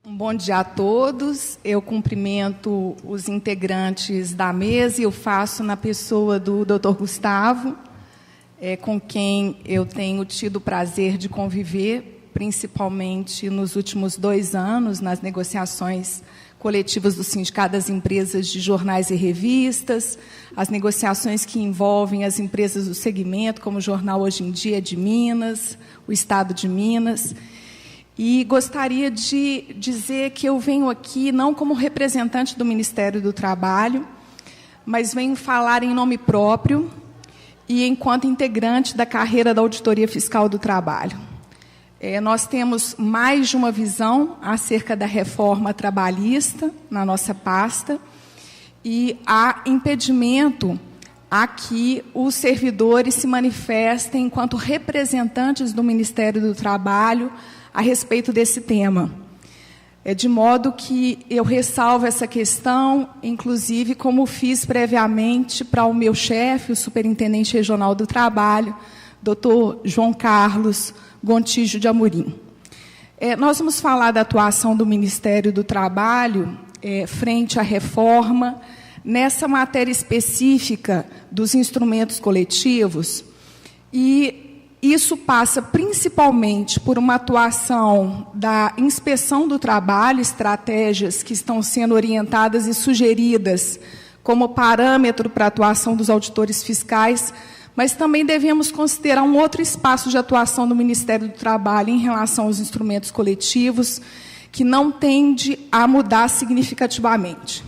Um bom dia a todos. Eu cumprimento os integrantes da mesa e eu faço na pessoa do Dr. Gustavo, com quem eu tenho tido o prazer de conviver, principalmente nos últimos 2 anos, nas negociações coletivas do Sindicato das Empresas de Jornais e Revistas, as negociações que envolvem as empresas do segmento, como o Jornal Hoje em Dia de Minas, o Estado de Minas. E gostaria de dizer que eu venho aqui não como representante do Ministério do Trabalho, mas venho falar em nome próprio e enquanto integrante da carreira da Auditoria Fiscal do Trabalho. Nós temos mais de uma visão acerca da reforma trabalhista na nossa pasta e há impedimento a que os servidores se manifestem enquanto representantes do Ministério do Trabalho a respeito desse tema. De modo que eu ressalvo essa questão, inclusive como fiz previamente para o meu chefe, o Superintendente Regional do Trabalho, Dr. João Carlos Gontijo de Amorim. Nós vamos falar da atuação do Ministério do Trabalho frente à reforma, nessa matéria específica dos instrumentos coletivos, e isso passa principalmente por uma atuação da inspeção do trabalho, estratégias que estão sendo orientadas e sugeridas como parâmetro para a atuação dos auditores fiscais, mas também devemos considerar um outro espaço de atuação do Ministério do Trabalho em relação aos instrumentos coletivos, que não tende a mudar significativamente.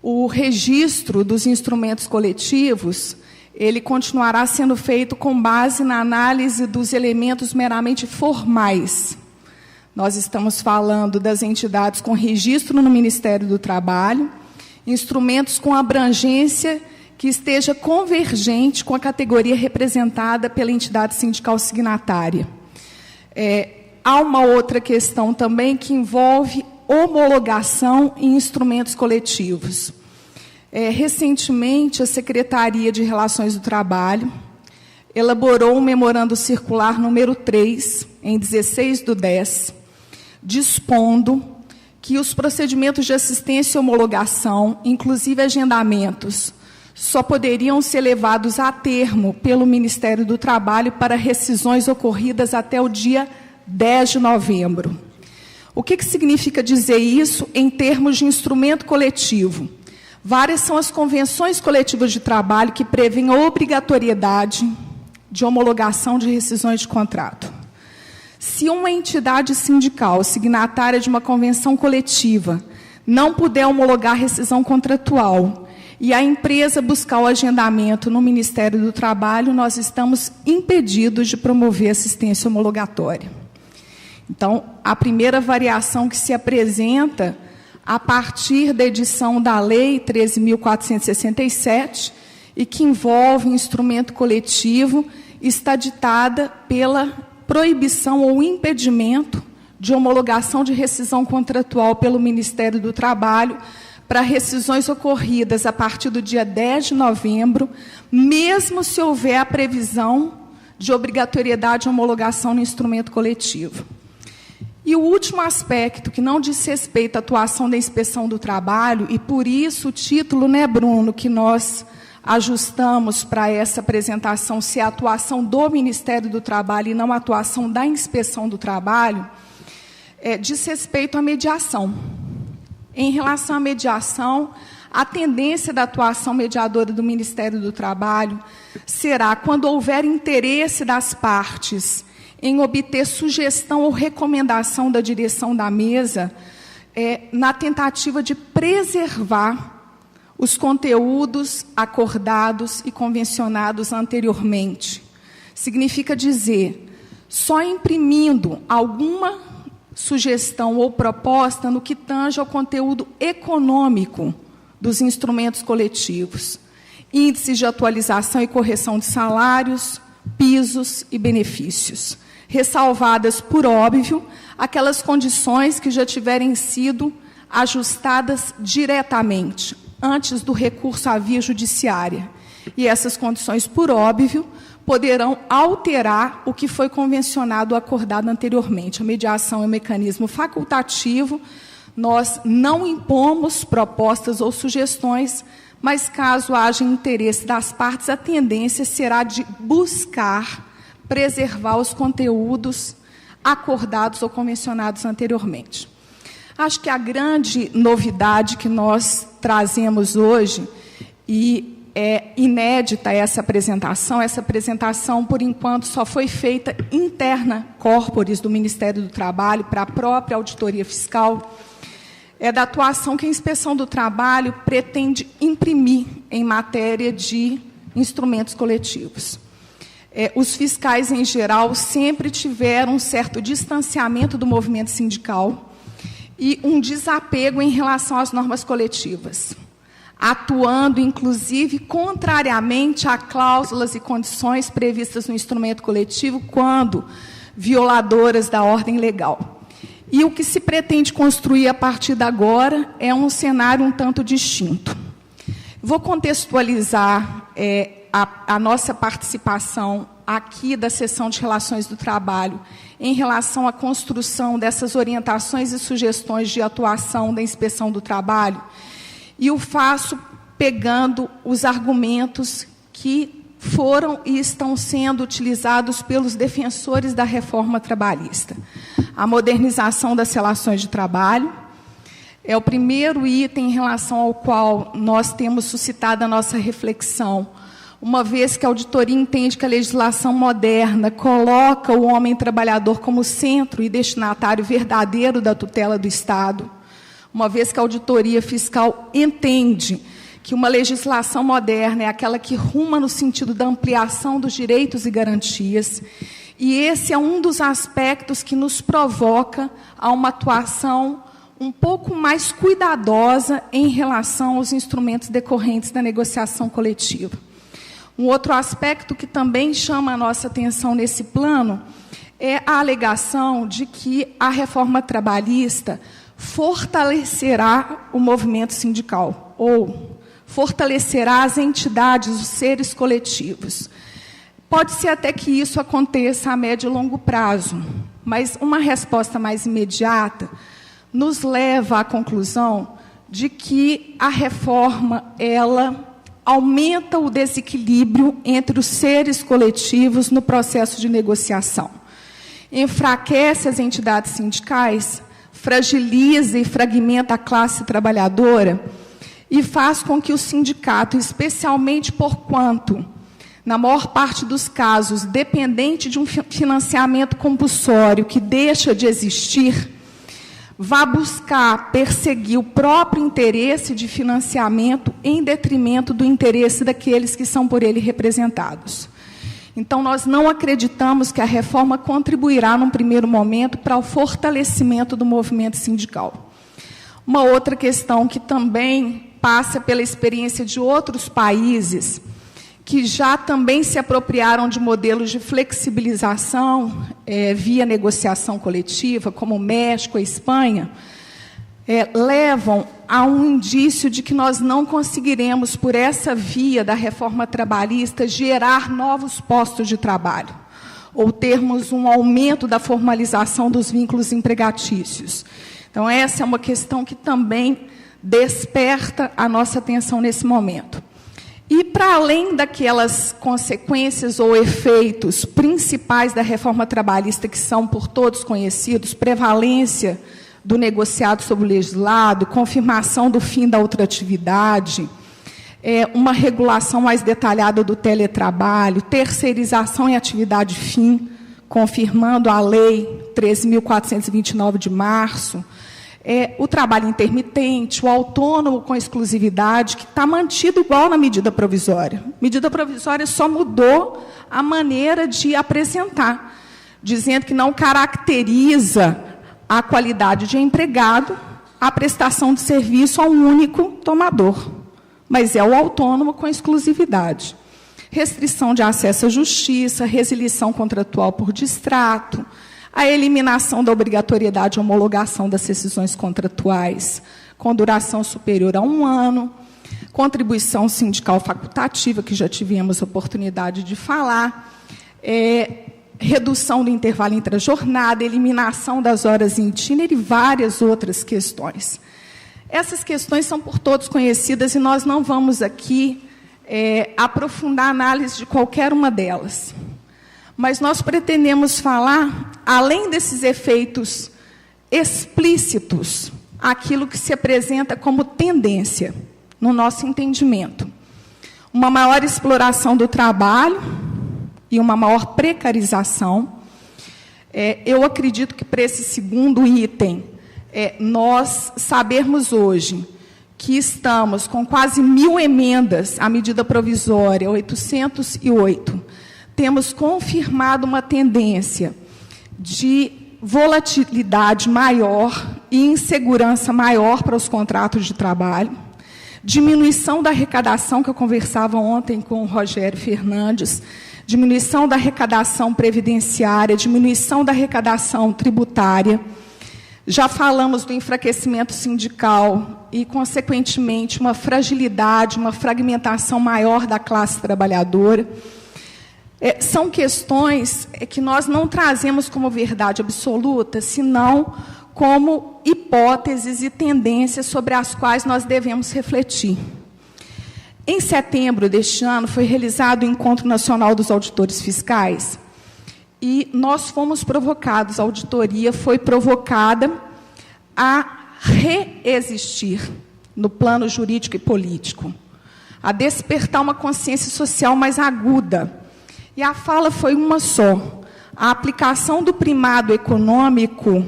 O registro dos instrumentos coletivos, ele continuará sendo feito com base na análise dos elementos meramente formais. Nós estamos falando das entidades com registro no Ministério do Trabalho, instrumentos com abrangência que esteja convergente com a categoria representada pela entidade sindical signatária. Há uma outra questão também que envolve homologação em instrumentos coletivos. Recentemente, a Secretaria de Relações do Trabalho elaborou um memorando circular número 3, em 16/10, dispondo que os procedimentos de assistência e homologação, inclusive agendamentos, só poderiam ser levados a termo pelo Ministério do Trabalho para rescisões ocorridas até o dia 10 de novembro. O que significa dizer isso em termos de instrumento coletivo? Várias são as convenções coletivas de trabalho que prevêem a obrigatoriedade de homologação de rescisões de contrato. Se uma entidade sindical signatária de uma convenção coletiva não puder homologar rescisão contratual e a empresa buscar o agendamento no Ministério do Trabalho, nós estamos impedidos de promover assistência homologatória. Então, a primeira variação que se apresenta a partir da edição da Lei 13.467, e que envolve instrumento coletivo, está ditada pela proibição ou impedimento de homologação de rescisão contratual pelo Ministério do Trabalho para rescisões ocorridas a partir do dia 10 de novembro, mesmo se houver a previsão de obrigatoriedade de homologação no instrumento coletivo. E o último aspecto, que não diz respeito à atuação da Inspeção do Trabalho, e por isso o título, Bruno, que nós ajustamos para essa apresentação, se é a atuação do Ministério do Trabalho e não a atuação da Inspeção do Trabalho, diz respeito à mediação. Em relação à mediação, a tendência da atuação mediadora do Ministério do Trabalho será quando houver interesse das partes em obter sugestão ou recomendação da direção da mesa, na tentativa de preservar os conteúdos acordados e convencionados anteriormente. Significa dizer, só imprimindo alguma sugestão ou proposta no que tange ao conteúdo econômico dos instrumentos coletivos, índices de atualização e correção de salários, pisos e benefícios, ressalvadas, por óbvio, aquelas condições que já tiverem sido ajustadas diretamente, antes do recurso à via judiciária. E essas condições, por óbvio, poderão alterar o que foi convencionado ou acordado anteriormente. A mediação é um mecanismo facultativo, nós não impomos propostas ou sugestões, mas caso haja interesse das partes, a tendência será de buscar preservar os conteúdos acordados ou convencionados anteriormente. Acho que a grande novidade que nós trazemos hoje, e é inédita essa apresentação, por enquanto, só foi feita interna corporis do Ministério do Trabalho para a própria auditoria fiscal, é da atuação que a Inspeção do Trabalho pretende imprimir em matéria de instrumentos coletivos. Os fiscais, em geral, sempre tiveram um certo distanciamento do movimento sindical e um desapego em relação às normas coletivas, atuando, inclusive, contrariamente a cláusulas e condições previstas no instrumento coletivo, quando violadoras da ordem legal. E o que se pretende construir a partir de agora é um cenário um tanto distinto. Vou contextualizar a nossa participação aqui da Seção de Relações do Trabalho em relação à construção dessas orientações e sugestões de atuação da Inspeção do Trabalho, e o faço pegando os argumentos que foram e estão sendo utilizados pelos defensores da reforma trabalhista. A modernização das relações de trabalho é o primeiro item em relação ao qual nós temos suscitado a nossa reflexão, uma vez que a auditoria entende que a legislação moderna coloca o homem trabalhador como centro e destinatário verdadeiro da tutela do Estado, uma vez que a auditoria fiscal entende que uma legislação moderna é aquela que ruma no sentido da ampliação dos direitos e garantias, e esse é um dos aspectos que nos provoca a uma atuação um pouco mais cuidadosa em relação aos instrumentos decorrentes da negociação coletiva. Um outro aspecto que também chama a nossa atenção nesse plano é a alegação de que a reforma trabalhista fortalecerá o movimento sindical, ou fortalecerá as entidades, os seres coletivos. Pode ser até que isso aconteça a médio e longo prazo, mas uma resposta mais imediata nos leva à conclusão de que a reforma, ela aumenta o desequilíbrio entre os seres coletivos no processo de negociação, enfraquece as entidades sindicais, fragiliza e fragmenta a classe trabalhadora e faz com que o sindicato, especialmente porquanto, na maior parte dos casos, dependente de um financiamento compulsório que deixa de existir, vá buscar perseguir o próprio interesse de financiamento em detrimento do interesse daqueles que são por ele representados. Então, nós não acreditamos que a reforma contribuirá, num primeiro momento, para o fortalecimento do movimento sindical. Uma outra questão que também passa pela experiência de outros países, que já também se apropriaram de modelos de flexibilização via negociação coletiva, como o México e a Espanha, levam a um indício de que nós não conseguiremos, por essa via da reforma trabalhista, gerar novos postos de trabalho, ou termos um aumento da formalização dos vínculos empregatícios. Então, essa é uma questão que também desperta a nossa atenção nesse momento. E, para além daquelas consequências ou efeitos principais da reforma trabalhista, que são por todos conhecidos, prevalência do negociado sobre o legislado, confirmação do fim da ultratividade, uma regulação mais detalhada do teletrabalho, terceirização em atividade fim, confirmando a Lei 13.429 de março, o trabalho intermitente, o autônomo com exclusividade, que está mantido igual na medida provisória. A medida provisória só mudou a maneira de apresentar, dizendo que não caracteriza a qualidade de empregado a prestação de serviço a um único tomador, mas é o autônomo com exclusividade. Restrição de acesso à justiça, resilição contratual por distrato, a eliminação da obrigatoriedade de homologação das rescisões contratuais com duração superior a 1 ano, contribuição sindical facultativa, que já tivemos oportunidade de falar, redução do intervalo entre a jornada, eliminação das horas em itinerário e várias outras questões. Essas questões são por todos conhecidas e nós não vamos aqui aprofundar a análise de qualquer uma delas. Mas nós pretendemos falar, além desses efeitos explícitos, aquilo que se apresenta como tendência, no nosso entendimento. Uma maior exploração do trabalho e uma maior precarização. Eu acredito que, para esse segundo item, nós sabermos hoje que estamos com quase 1.000 emendas à medida provisória 808, temos confirmado uma tendência de volatilidade maior e insegurança maior para os contratos de trabalho, diminuição da arrecadação, que eu conversava ontem com o Rogério Fernandes, diminuição da arrecadação previdenciária, diminuição da arrecadação tributária. Já falamos do enfraquecimento sindical e, consequentemente, uma fragilidade, uma fragmentação maior da classe trabalhadora. São questões que nós não trazemos como verdade absoluta, senão como hipóteses e tendências sobre as quais nós devemos refletir. Em setembro deste ano, foi realizado o Encontro Nacional dos Auditores Fiscais e nós fomos provocados, a auditoria foi provocada a reexistir no plano jurídico e político, a despertar uma consciência social mais aguda. E a fala foi uma só. A aplicação do primado econômico,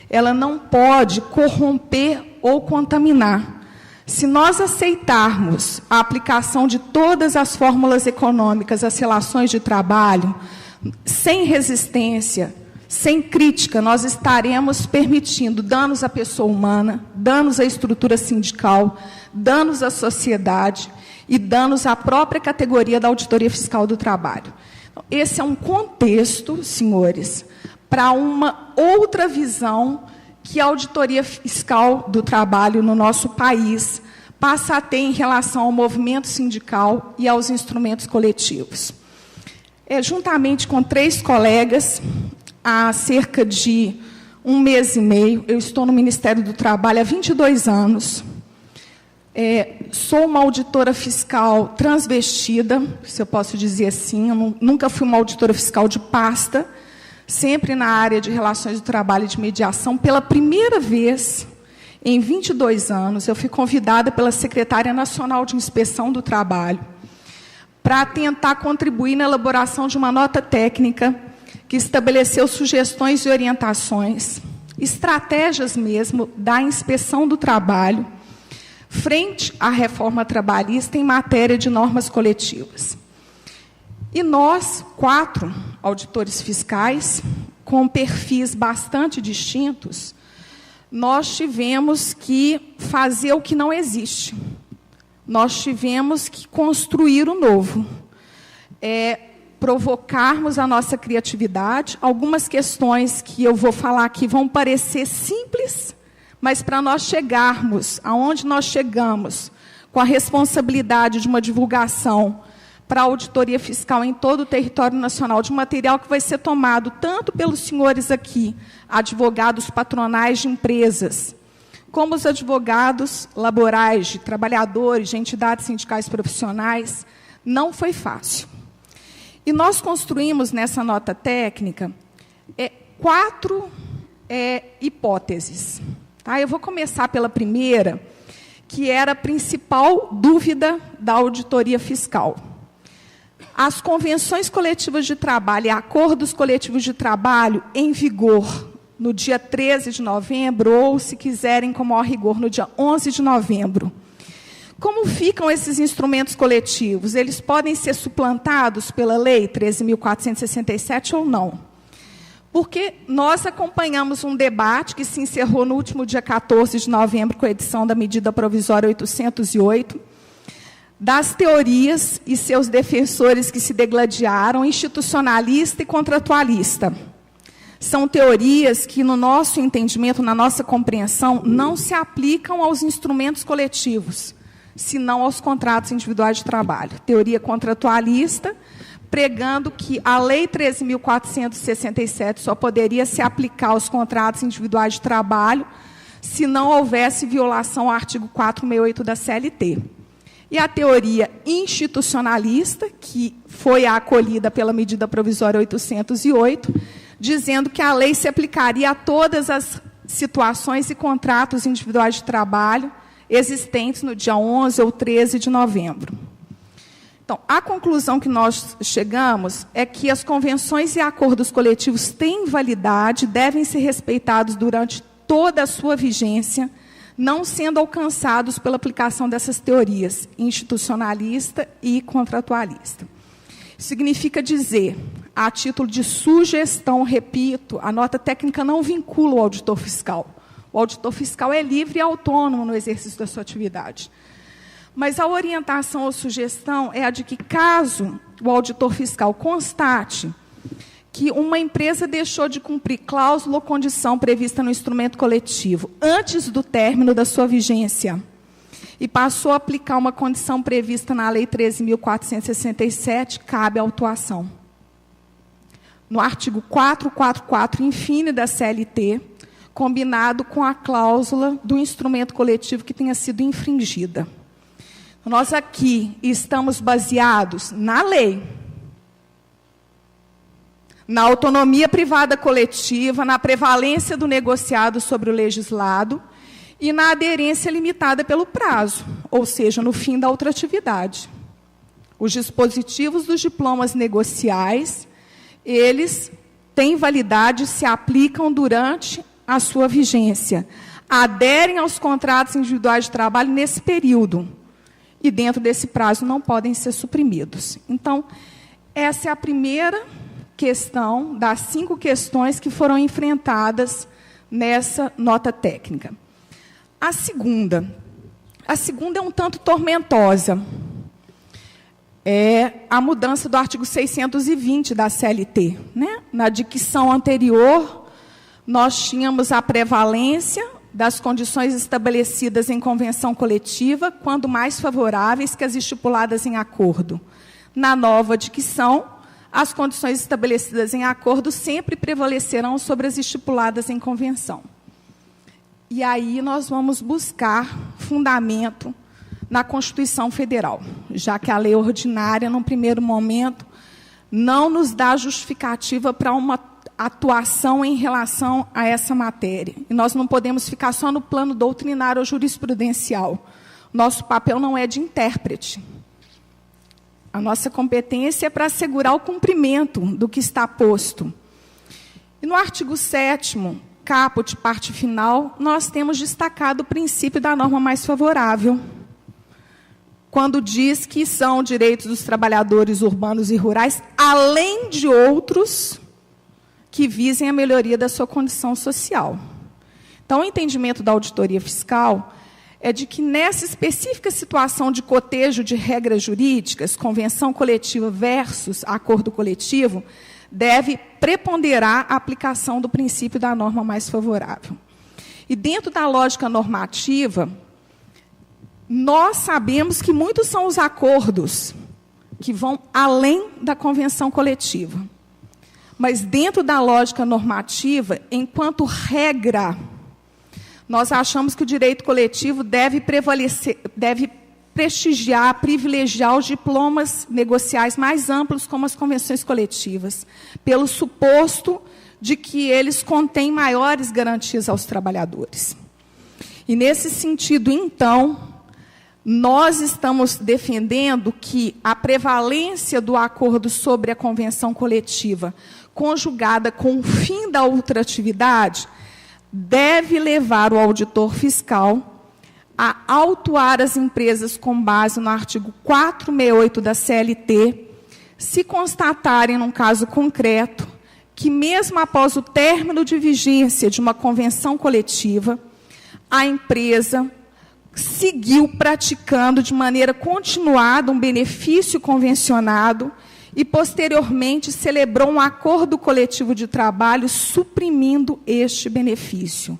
ela não pode corromper ou contaminar. Se nós aceitarmos a aplicação de todas as fórmulas econômicas às relações de trabalho, sem resistência, sem crítica, nós estaremos permitindo danos à pessoa humana, danos à estrutura sindical, danos à sociedade e danos à própria categoria da auditoria fiscal do trabalho. Esse é um contexto, senhores, para uma outra visão que a auditoria fiscal do trabalho no nosso país passa a ter em relação ao movimento sindical e aos instrumentos coletivos. Juntamente com 3 colegas, há cerca de 1 mês e meio, eu estou no Ministério do Trabalho há 22 anos, sou uma auditora fiscal transvestida, se eu posso dizer assim, eu nunca fui uma auditora fiscal de pasta, sempre na área de relações do trabalho e de mediação. Pela primeira vez, em 22 anos, eu fui convidada pela Secretária Nacional de Inspeção do Trabalho para tentar contribuir na elaboração de uma nota técnica que estabeleceu sugestões e orientações, estratégias mesmo da inspeção do trabalho, frente à reforma trabalhista em matéria de normas coletivas. E nós, 4 auditores fiscais, com perfis bastante distintos, nós tivemos que fazer o que não existe. Nós tivemos que construir o novo. Provocarmos a nossa criatividade. Algumas questões que eu vou falar aqui vão parecer simples, mas para nós chegarmos aonde nós chegamos, com a responsabilidade de uma divulgação para a auditoria fiscal em todo o território nacional, de material que vai ser tomado tanto pelos senhores aqui, advogados patronais de empresas, como os advogados laborais, de trabalhadores, de entidades sindicais profissionais, não foi fácil. E nós construímos nessa nota técnica 4 hipóteses. Tá? Eu vou começar pela primeira, que era a principal dúvida da auditoria fiscal. As convenções coletivas de trabalho e acordos coletivos de trabalho em vigor no dia 13 de novembro, ou, se quiserem, com maior rigor, no dia 11 de novembro. Como ficam esses instrumentos coletivos? Eles podem ser suplantados pela Lei 13.467 ou não? Porque nós acompanhamos um debate que se encerrou no último dia 14 de novembro, com a edição da medida provisória 808, das teorias e seus defensores que se degladiaram, institucionalista e contratualista. São teorias que, no nosso entendimento, na nossa compreensão, não se aplicam aos instrumentos coletivos, senão aos contratos individuais de trabalho. Teoria contratualista, pregando que a Lei 13.467 só poderia se aplicar aos contratos individuais de trabalho se não houvesse violação ao artigo 468 da CLT. E a teoria institucionalista, que foi acolhida pela medida provisória 808, dizendo que a lei se aplicaria a todas as situações e contratos individuais de trabalho existentes no dia 11 ou 13 de novembro. Então, a conclusão que nós chegamos é que as convenções e acordos coletivos têm validade, devem ser respeitados durante toda a sua vigência, não sendo alcançados pela aplicação dessas teorias, institucionalista e contratualista. Significa dizer, a título de sugestão, repito, a nota técnica não vincula o auditor fiscal. O auditor fiscal é livre e autônomo no exercício da sua atividade. Mas a orientação ou sugestão é a de que, caso o auditor fiscal constate que uma empresa deixou de cumprir cláusula ou condição prevista no instrumento coletivo antes do término da sua vigência e passou a aplicar uma condição prevista na Lei 13.467, cabe a autuação. No artigo 444, infine, da CLT, combinado com a cláusula do instrumento coletivo que tenha sido infringida. Nós aqui estamos baseados na lei, na autonomia privada coletiva, na prevalência do negociado sobre o legislado e na aderência limitada pelo prazo, ou seja, no fim da ultratividade. Os dispositivos dos diplomas negociais, eles têm validade, se aplicam durante a sua vigência, aderem aos contratos individuais de trabalho nesse período, e dentro desse prazo não podem ser suprimidos. Então, essa é a primeira questão das 5 questões que foram enfrentadas nessa nota técnica. A segunda é um tanto tormentosa. É a mudança do artigo 620 da CLT. Né? Na dicção anterior, nós tínhamos a prevalência das condições estabelecidas em convenção coletiva, quando mais favoráveis que as estipuladas em acordo. Na nova dicção, as condições estabelecidas em acordo sempre prevalecerão sobre as estipuladas em convenção. E aí nós vamos buscar fundamento na Constituição Federal, já que a lei ordinária, num primeiro momento, não nos dá justificativa para uma atuação em relação a essa matéria. E nós não podemos ficar só no plano doutrinário ou jurisprudencial. Nosso papel não é de intérprete. A nossa competência é para assegurar o cumprimento do que está posto. E no artigo 7º, caput, parte final, nós temos destacado o princípio da norma mais favorável, quando diz que são direitos dos trabalhadores urbanos e rurais, além de outros que visem a melhoria da sua condição social. Então, o entendimento da auditoria fiscal é de que, nessa específica situação de cotejo de regras jurídicas, convenção coletiva versus acordo coletivo, deve preponderar a aplicação do princípio da norma mais favorável. E, dentro da lógica normativa, nós sabemos que muitos são os acordos que vão além da convenção coletiva. Mas, dentro da lógica normativa, enquanto regra, nós achamos que o direito coletivo deve prevalecer, deve prestigiar, privilegiar os diplomas negociais mais amplos, como as convenções coletivas, pelo suposto de que eles contêm maiores garantias aos trabalhadores. E, nesse sentido, então, nós estamos defendendo que a prevalência do acordo sobre a convenção coletiva, conjugada com o fim da ultratividade, deve levar o auditor fiscal a autuar as empresas com base no artigo 468 da CLT, se constatarem, num caso concreto, que mesmo após o término de vigência de uma convenção coletiva, a empresa seguiu praticando de maneira continuada um benefício convencionado e, posteriormente, celebrou um acordo coletivo de trabalho suprimindo este benefício,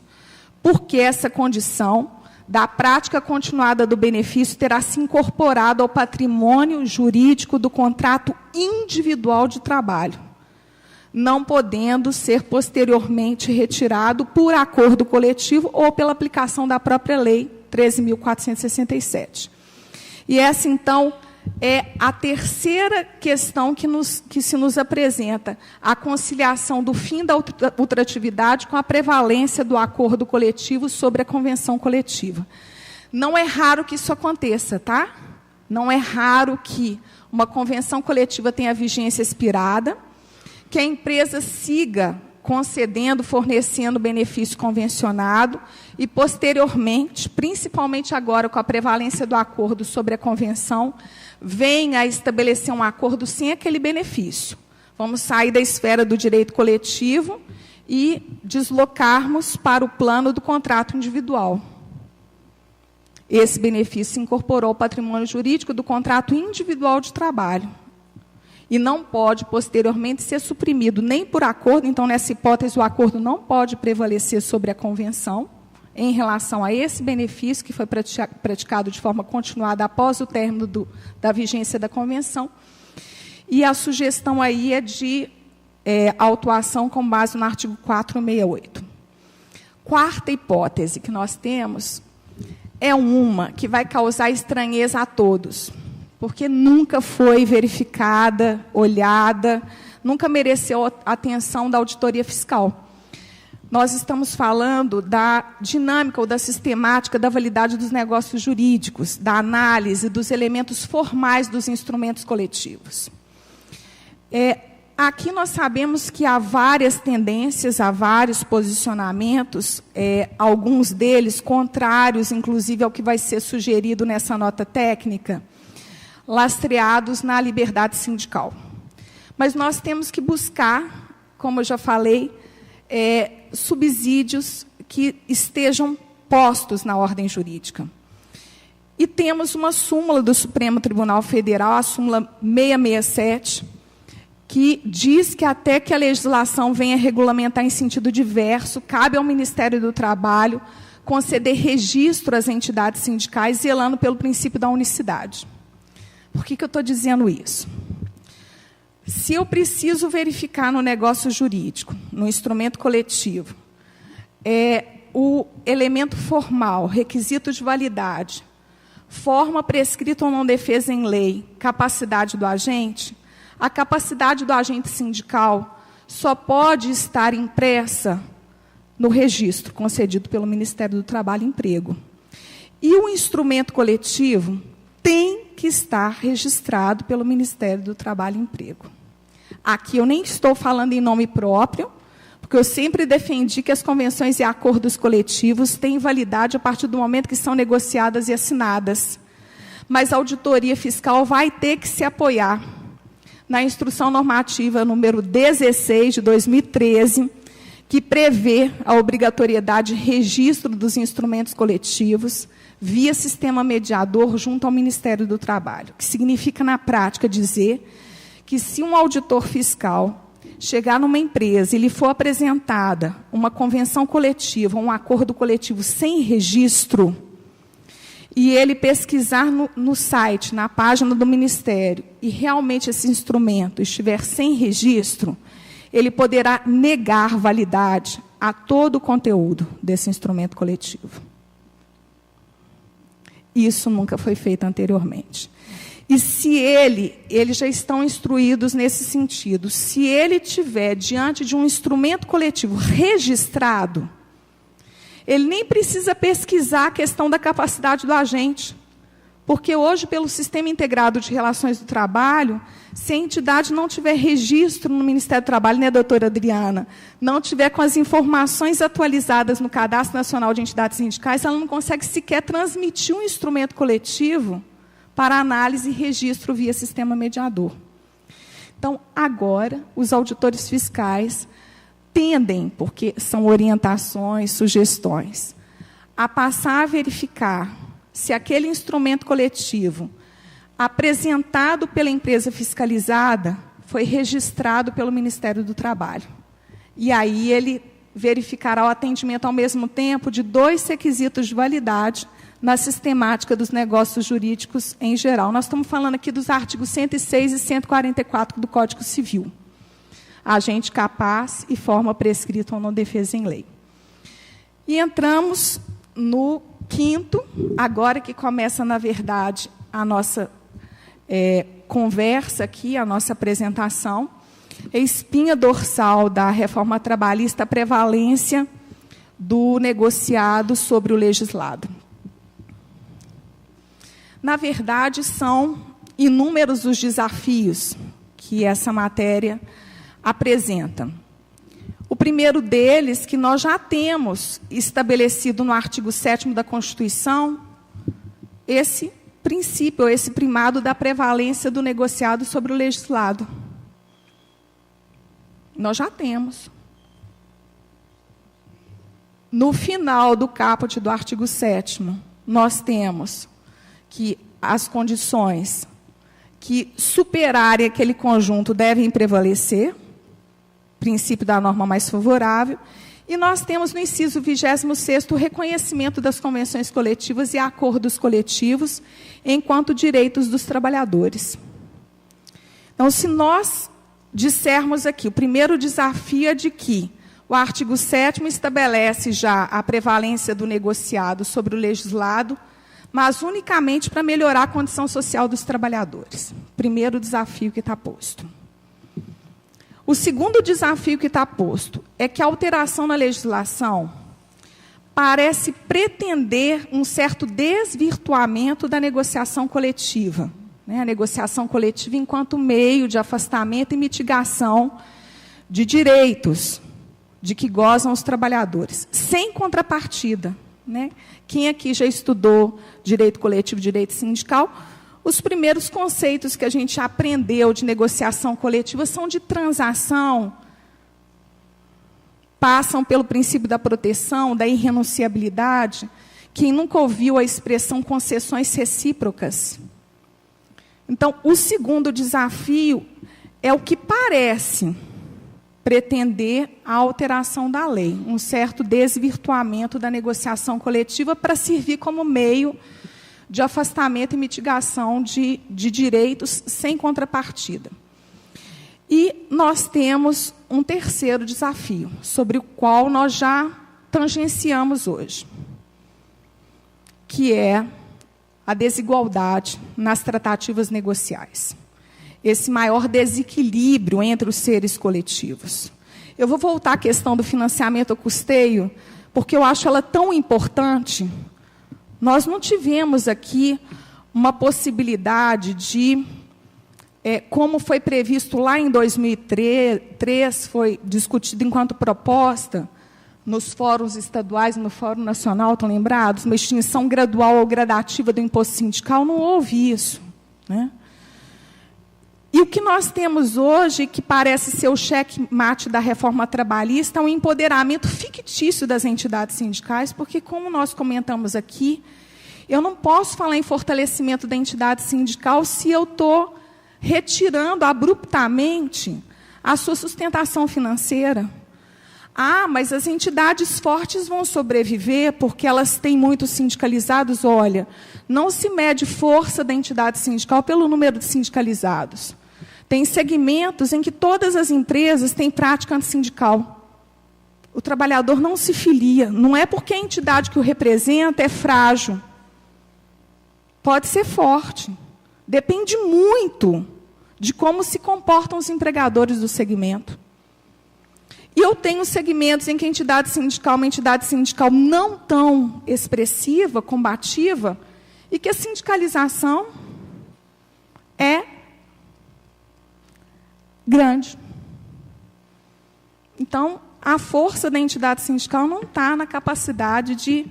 porque essa condição da prática continuada do benefício terá se incorporado ao patrimônio jurídico do contrato individual de trabalho, não podendo ser posteriormente retirado por acordo coletivo ou pela aplicação da própria Lei 13.467. E essa, então, é a terceira questão que se nos apresenta, a conciliação do fim da ultratividade com a prevalência do acordo coletivo sobre a convenção coletiva. Não é raro que isso aconteça, tá? Não é raro que uma convenção coletiva tenha vigência expirada, que a empresa siga concedendo, fornecendo benefício convencionado e, posteriormente, principalmente agora com a prevalência do acordo sobre a convenção, venha a estabelecer um acordo sem aquele benefício. Vamos sair da esfera do direito coletivo e deslocarmos para o plano do contrato individual. Esse benefício se incorporou ao patrimônio jurídico do contrato individual de trabalho e não pode, posteriormente, ser suprimido nem por acordo. Então, nessa hipótese, o acordo não pode prevalecer sobre a convenção em relação a esse benefício que foi praticado de forma continuada após o término da vigência da convenção. E a sugestão aí é de autuação com base no artigo 468. Quarta hipótese que nós temos é uma que vai causar estranheza a todos, porque nunca foi verificada, olhada, nunca mereceu a atenção da auditoria fiscal. Nós estamos falando da dinâmica ou da sistemática da validade dos negócios jurídicos, da análise dos elementos formais dos instrumentos coletivos. Aqui nós sabemos que há várias tendências, há vários posicionamentos, alguns deles contrários, inclusive, ao que vai ser sugerido nessa nota técnica, lastreados na liberdade sindical. Mas nós temos que buscar, como eu já falei, subsídios que estejam postos na ordem jurídica. E temos uma súmula do Supremo Tribunal Federal, a súmula 667, que diz que até que a legislação venha regulamentar em sentido diverso, cabe ao Ministério do Trabalho conceder registro às entidades sindicais, zelando pelo princípio da unicidade. Por que eu estou dizendo isso? Se eu preciso verificar no negócio jurídico, no instrumento coletivo, o elemento formal, requisito de validade, forma prescrita ou não defesa em lei, capacidade do agente, a capacidade do agente sindical só pode estar impressa no registro concedido pelo Ministério do Trabalho e Emprego. E o instrumento coletivo tem que estar registrado pelo Ministério do Trabalho e Emprego. Aqui eu nem estou falando em nome próprio, porque eu sempre defendi que as convenções e acordos coletivos têm validade a partir do momento que são negociadas e assinadas. Mas a auditoria fiscal vai ter que se apoiar na instrução normativa número 16 de 2013, que prevê a obrigatoriedade de registro dos instrumentos coletivos via sistema mediador junto ao Ministério do Trabalho, que significa, na prática, dizer que se um auditor fiscal chegar numa empresa e lhe for apresentada uma convenção coletiva, um acordo coletivo sem registro, e ele pesquisar no site, na página do Ministério, e realmente esse instrumento estiver sem registro, ele poderá negar validade a todo o conteúdo desse instrumento coletivo. Isso nunca foi feito anteriormente. E se eles já estão instruídos nesse sentido, se ele tiver diante de um instrumento coletivo registrado, ele nem precisa pesquisar a questão da capacidade do agente, porque hoje, pelo Sistema Integrado de Relações do Trabalho, se a entidade não tiver registro no Ministério do Trabalho, né, doutora Adriana, não tiver com as informações atualizadas no Cadastro Nacional de Entidades Sindicais, ela não consegue sequer transmitir um instrumento coletivo para análise e registro via sistema mediador. Então, agora, os auditores fiscais tendem, porque são orientações, sugestões, a passar a verificar se aquele instrumento coletivo apresentado pela empresa fiscalizada foi registrado pelo Ministério do Trabalho. E aí ele verificará o atendimento ao mesmo tempo de 2 requisitos de validade na sistemática dos negócios jurídicos em geral. Nós estamos falando aqui dos artigos 106 e 144 do Código Civil. Agente capaz e forma prescrita ou não defesa em lei. E entramos no 5º, agora que começa, na verdade, a nossa conversa aqui, a nossa apresentação. A espinha dorsal da reforma trabalhista, a prevalência do negociado sobre o legislado. Na verdade, são inúmeros os desafios que essa matéria apresenta. O primeiro deles, que nós já temos estabelecido no artigo 7º da Constituição, esse princípio, esse primado da prevalência do negociado sobre o legislado. Nós já temos. No final do caput do artigo 7º, nós temos que as condições que superarem aquele conjunto devem prevalecer, princípio da norma mais favorável, e nós temos no inciso 26º o reconhecimento das convenções coletivas e acordos coletivos enquanto direitos dos trabalhadores. Então, se nós dissermos aqui, o primeiro desafio é de que o artigo 7º estabelece já a prevalência do negociado sobre o legislado, mas unicamente para melhorar a condição social dos trabalhadores. Primeiro desafio que está posto. O segundo desafio que está posto é que a alteração na legislação parece pretender um certo desvirtuamento da negociação coletiva. A negociação coletiva enquanto meio de afastamento e mitigação de direitos de que gozam os trabalhadores, sem contrapartida. Quem aqui já estudou direito coletivo, direito sindical, os primeiros conceitos que a gente aprendeu de negociação coletiva são de transação, passam pelo princípio da proteção, da irrenunciabilidade. Quem nunca ouviu a expressão concessões recíprocas? Então, o segundo desafio é o que parece pretender a alteração da lei, um certo desvirtuamento da negociação coletiva para servir como meio de afastamento e mitigação de direitos sem contrapartida. E nós temos um terceiro desafio, sobre o qual nós já tangenciamos hoje, que é a desigualdade nas tratativas negociais. Esse maior desequilíbrio entre os seres coletivos. Eu vou voltar à questão do financiamento ao custeio, porque eu acho ela tão importante. Nós não tivemos aqui uma possibilidade de, como foi previsto lá em 2003, foi discutido enquanto proposta, nos fóruns estaduais e no Fórum Nacional, estão lembrados? Uma extinção gradual ou gradativa do imposto sindical, não houve isso. E o que nós temos hoje, que parece ser o cheque-mate da reforma trabalhista, é um empoderamento fictício das entidades sindicais, porque, como nós comentamos aqui, eu não posso falar em fortalecimento da entidade sindical se eu estou retirando abruptamente a sua sustentação financeira. Ah, mas as entidades fortes vão sobreviver porque elas têm muitos sindicalizados. Olha, não se mede força da entidade sindical pelo número de sindicalizados. Tem segmentos em que todas as empresas têm prática antissindical. O trabalhador não se filia. Não é porque a entidade que o representa é frágil. Pode ser forte. Depende muito de como se comportam os empregadores do segmento. E eu tenho segmentos em que a entidade sindical é uma entidade sindical não tão expressiva, combativa, e que a sindicalização é grande. Então, a força da entidade sindical não está na capacidade de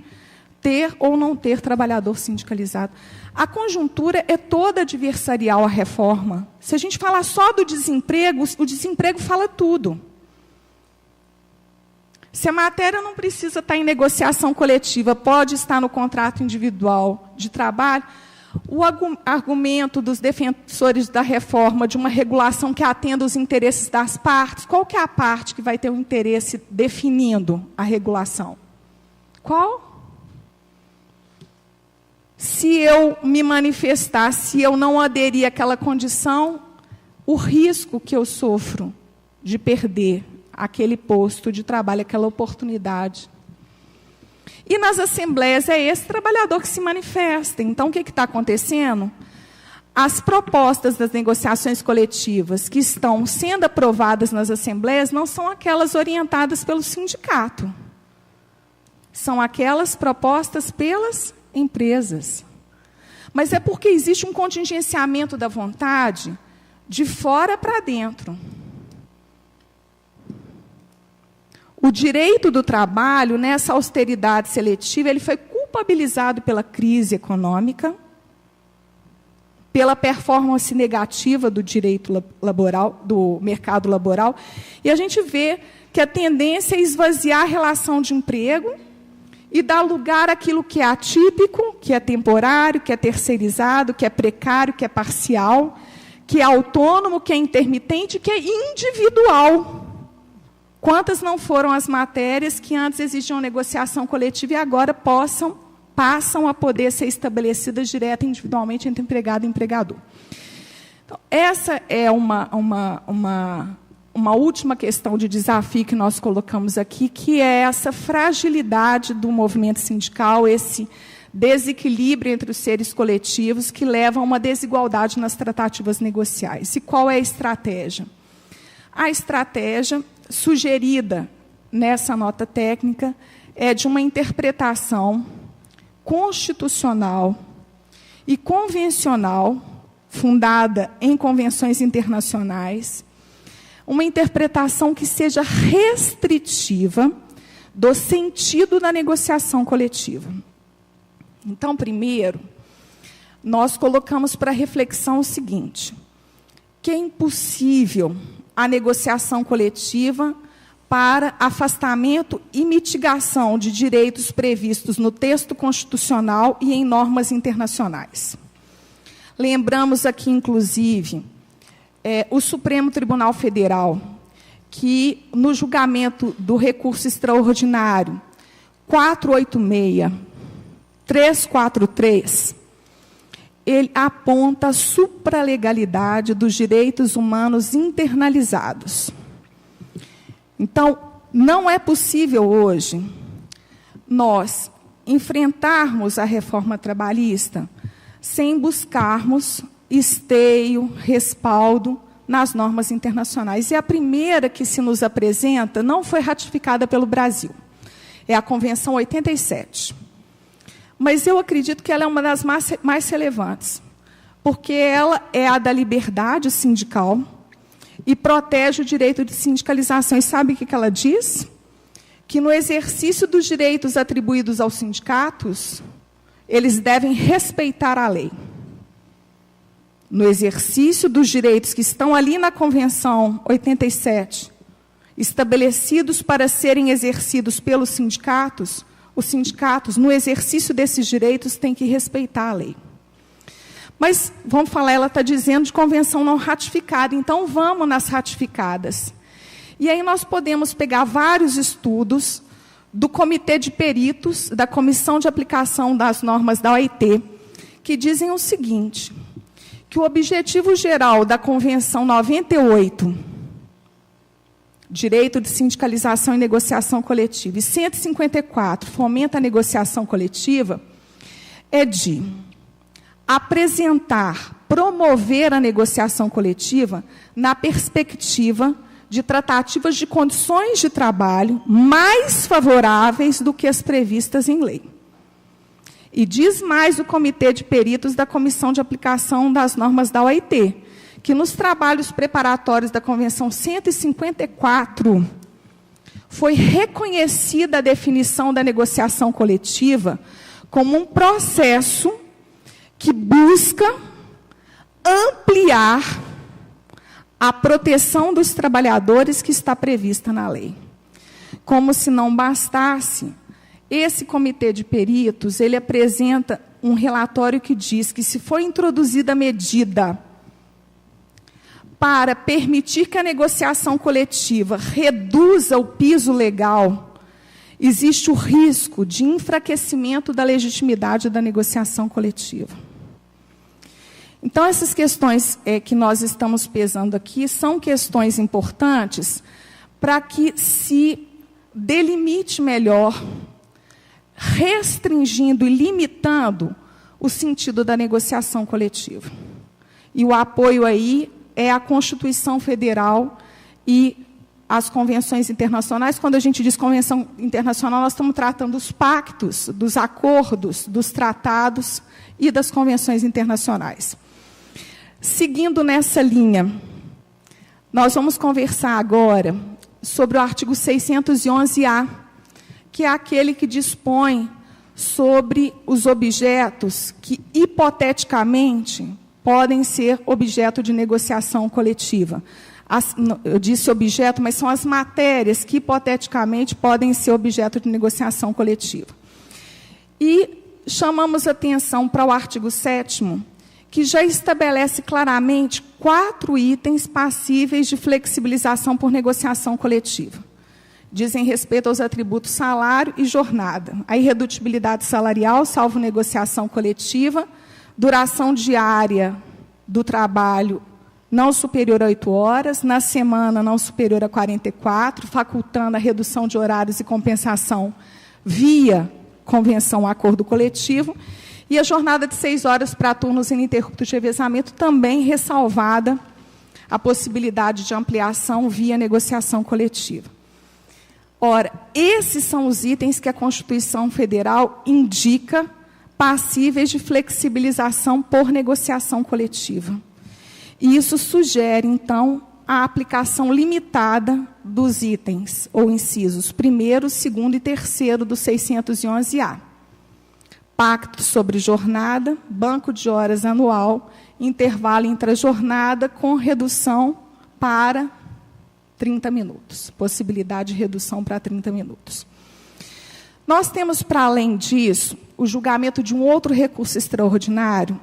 ter ou não ter trabalhador sindicalizado. A conjuntura é toda adversarial à reforma. Se a gente falar só do desemprego, o desemprego fala tudo. Se a matéria não precisa estar em negociação coletiva, pode estar no contrato individual de trabalho, O argumento dos defensores da reforma de uma regulação que atenda os interesses das partes, qual que é a parte que vai ter o interesse definindo a regulação? Qual? Se eu me manifestar, se eu não aderir àquela condição, o risco que eu sofro de perder aquele posto de trabalho, aquela oportunidade. E nas assembleias é esse trabalhador que se manifesta. Então, o que está acontecendo? As propostas das negociações coletivas que estão sendo aprovadas nas assembleias não são aquelas orientadas pelo sindicato. São aquelas propostas pelas empresas. Mas é porque existe um contingenciamento da vontade de fora para dentro. O direito do trabalho, nessa austeridade seletiva, ele foi culpabilizado pela crise econômica, pela performance negativa do direito laboral, do mercado laboral, e a gente vê que a tendência é esvaziar a relação de emprego e dar lugar àquilo que é atípico, que é temporário, que é terceirizado, que é precário, que é parcial, que é autônomo, que é intermitente, que é individual. Quantas não foram as matérias que antes exigiam negociação coletiva e agora passam a poder ser estabelecidas direta individualmente entre empregado e empregador? Então, essa é uma última questão de desafio que nós colocamos aqui, que é essa fragilidade do movimento sindical, esse desequilíbrio entre os seres coletivos que leva a uma desigualdade nas tratativas negociais. E qual é a estratégia? A estratégia sugerida nessa nota técnica é de uma interpretação constitucional e convencional, fundada em convenções internacionais, uma interpretação que seja restritiva do sentido da negociação coletiva. Então, primeiro, nós colocamos para reflexão o seguinte: que é impossível a negociação coletiva para afastamento e mitigação de direitos previstos no texto constitucional e em normas internacionais. Lembramos aqui, inclusive, o Supremo Tribunal Federal, que, no julgamento do recurso extraordinário 486-343, ele aponta a supralegalidade dos direitos humanos internalizados. Então, não é possível hoje nós enfrentarmos a reforma trabalhista sem buscarmos esteio, respaldo nas normas internacionais. E a primeira que se nos apresenta não foi ratificada pelo Brasil. É a Convenção 87. Mas eu acredito que ela é uma das mais relevantes, porque ela é a da liberdade sindical e protege o direito de sindicalização. E sabe o que ela diz? Que no exercício dos direitos atribuídos aos sindicatos, eles devem respeitar a lei. No exercício dos direitos que estão ali na Convenção 87, estabelecidos para serem exercidos pelos sindicatos, os sindicatos, no exercício desses direitos, têm que respeitar a lei. Mas, vamos falar, ela está dizendo de convenção não ratificada, então vamos nas ratificadas. E aí nós podemos pegar vários estudos do Comitê de Peritos, da Comissão de Aplicação das Normas da OIT, que dizem o seguinte: que o objetivo geral da Convenção 98, direito de sindicalização e negociação coletiva, e 154, fomenta a negociação coletiva, é de apresentar, promover a negociação coletiva na perspectiva de tratativas de condições de trabalho mais favoráveis do que as previstas em lei. E diz mais o Comitê de Peritos da Comissão de Aplicação das Normas da OIT, que nos trabalhos preparatórios da Convenção 154 foi reconhecida a definição da negociação coletiva como um processo que busca ampliar a proteção dos trabalhadores que está prevista na lei. Como se não bastasse, esse comitê de peritos, ele apresenta um relatório que diz que, se for introduzida a medida para permitir que a negociação coletiva reduza o piso legal, existe o risco de enfraquecimento da legitimidade da negociação coletiva. Então, essas questões que nós estamos pesando aqui são questões importantes para que se delimite melhor, restringindo e limitando o sentido da negociação coletiva. E o apoio aí é a Constituição Federal e as convenções internacionais. Quando a gente diz convenção internacional, nós estamos tratando dos pactos, dos acordos, dos tratados e das convenções internacionais. Seguindo nessa linha, nós vamos conversar agora sobre o artigo 611-A, que é aquele que dispõe sobre os objetos que, hipoteticamente, podem ser objeto de negociação coletiva. Eu disse objeto, mas são as matérias que, hipoteticamente, podem ser objeto de negociação coletiva. E chamamos atenção para o artigo 7º, que já estabelece claramente 4 itens passíveis de flexibilização por negociação coletiva. Dizem respeito aos atributos salário e jornada, a irredutibilidade salarial, salvo negociação coletiva, duração diária do trabalho não superior a 8 horas, na semana não superior a 44, facultando a redução de horários e compensação via convenção ou acordo coletivo, e a jornada de 6 horas para turnos ininterruptos de revezamento, também ressalvada a possibilidade de ampliação via negociação coletiva. Ora, esses são os itens que a Constituição Federal indica passíveis de flexibilização por negociação coletiva. E isso sugere, então, a aplicação limitada dos itens, ou incisos 1º, 2º e 3º do 611-A. Pacto sobre jornada, banco de horas anual, intervalo intra-jornada com redução para 30 minutos. Possibilidade de redução para 30 minutos. Nós temos, para além disso, o julgamento de um outro recurso extraordinário.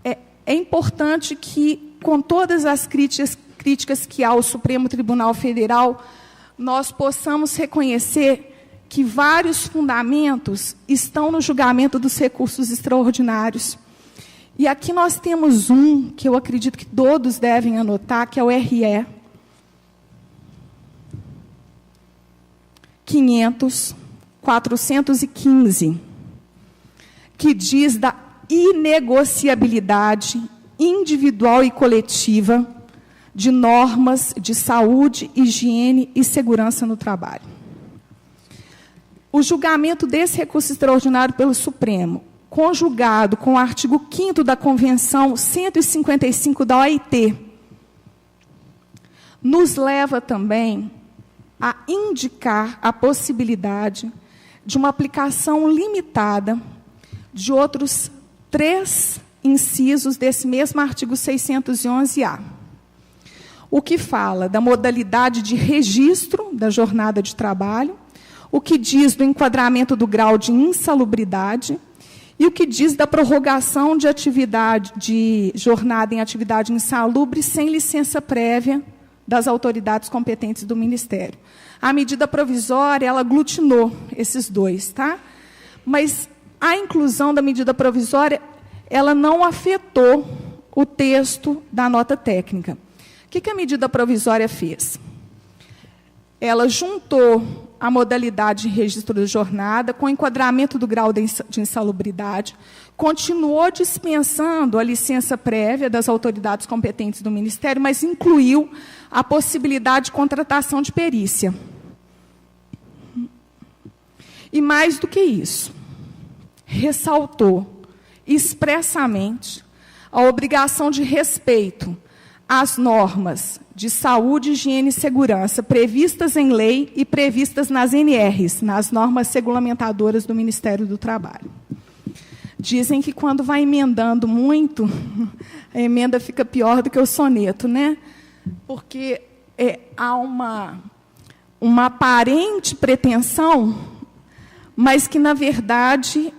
É importante que, com todas as críticas que há ao Supremo Tribunal Federal, nós possamos reconhecer que vários fundamentos estão no julgamento dos recursos extraordinários. E aqui nós temos um que eu acredito que todos devem anotar, que é o RE 500-415, que diz da inegociabilidade individual e coletiva de normas de saúde, higiene e segurança no trabalho. O julgamento desse recurso extraordinário pelo Supremo, conjugado com o artigo 5º da Convenção 155 da OIT, nos leva também a indicar a possibilidade de uma aplicação limitada de outros 3 incisos desse mesmo artigo 611-A. O que fala da modalidade de registro da jornada de trabalho, o que diz do enquadramento do grau de insalubridade e o que diz da prorrogação de atividade de jornada em atividade insalubre sem licença prévia das autoridades competentes do Ministério. A medida provisória, ela aglutinou esses 2, tá? Mas a inclusão da medida provisória, ela não afetou o texto da nota técnica. O que a medida provisória fez? Ela juntou a modalidade de registro de jornada com o enquadramento do grau de insalubridade, continuou dispensando a licença prévia das autoridades competentes do Ministério, mas incluiu a possibilidade de contratação de perícia. E mais do que isso, ressaltou expressamente a obrigação de respeito às normas de saúde, higiene e segurança previstas em lei e previstas nas NRs, nas normas regulamentadoras do Ministério do Trabalho. Dizem que quando vai emendando muito, a emenda fica pior do que o soneto, né? Porque há uma aparente pretensão, mas que, na verdade,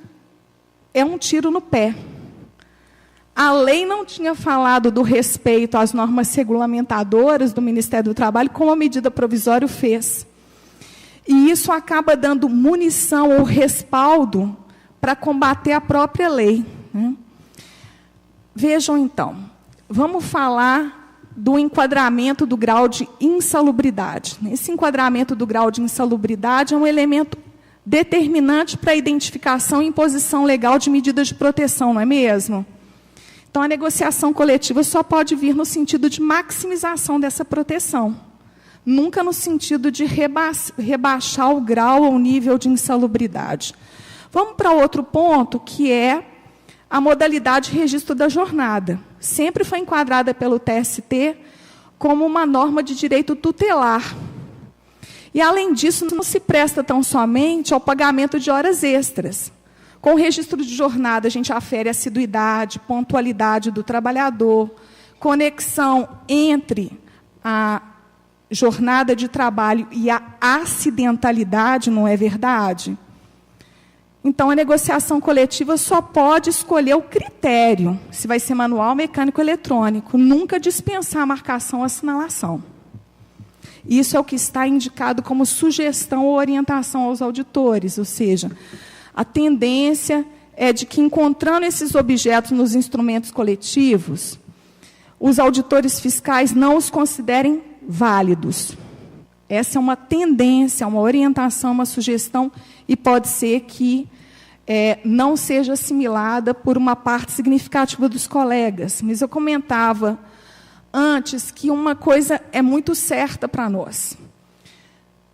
é um tiro no pé. A lei não tinha falado do respeito às normas regulamentadoras do Ministério do Trabalho, como a medida provisória fez. E isso acaba dando munição ou respaldo para combater a própria lei, né? Vejam, então, vamos falar do enquadramento do grau de insalubridade. Esse enquadramento do grau de insalubridade é um elemento determinante para a identificação e imposição legal de medidas de proteção, não é mesmo? Então, a negociação coletiva só pode vir no sentido de maximização dessa proteção, nunca no sentido de rebaixar o grau ou nível de insalubridade. Vamos para outro ponto, que é a modalidade de registro da jornada. Sempre foi enquadrada pelo TST como uma norma de direito tutelar. E, além disso, não se presta tão somente ao pagamento de horas extras. Com o registro de jornada, a gente afere a assiduidade, pontualidade do trabalhador, conexão entre a jornada de trabalho e a acidentalidade, não é verdade? Então, a negociação coletiva só pode escolher o critério, se vai ser manual, mecânico, eletrônico, nunca dispensar a marcação ou assinalação. Isso é o que está indicado como sugestão ou orientação aos auditores, ou seja, a tendência é de que, encontrando esses objetos nos instrumentos coletivos, os auditores fiscais não os considerem válidos. Essa é uma tendência, uma orientação, uma sugestão, e pode ser que não seja assimilada por uma parte significativa dos colegas. Mas eu comentava antes que uma coisa é muito certa para nós,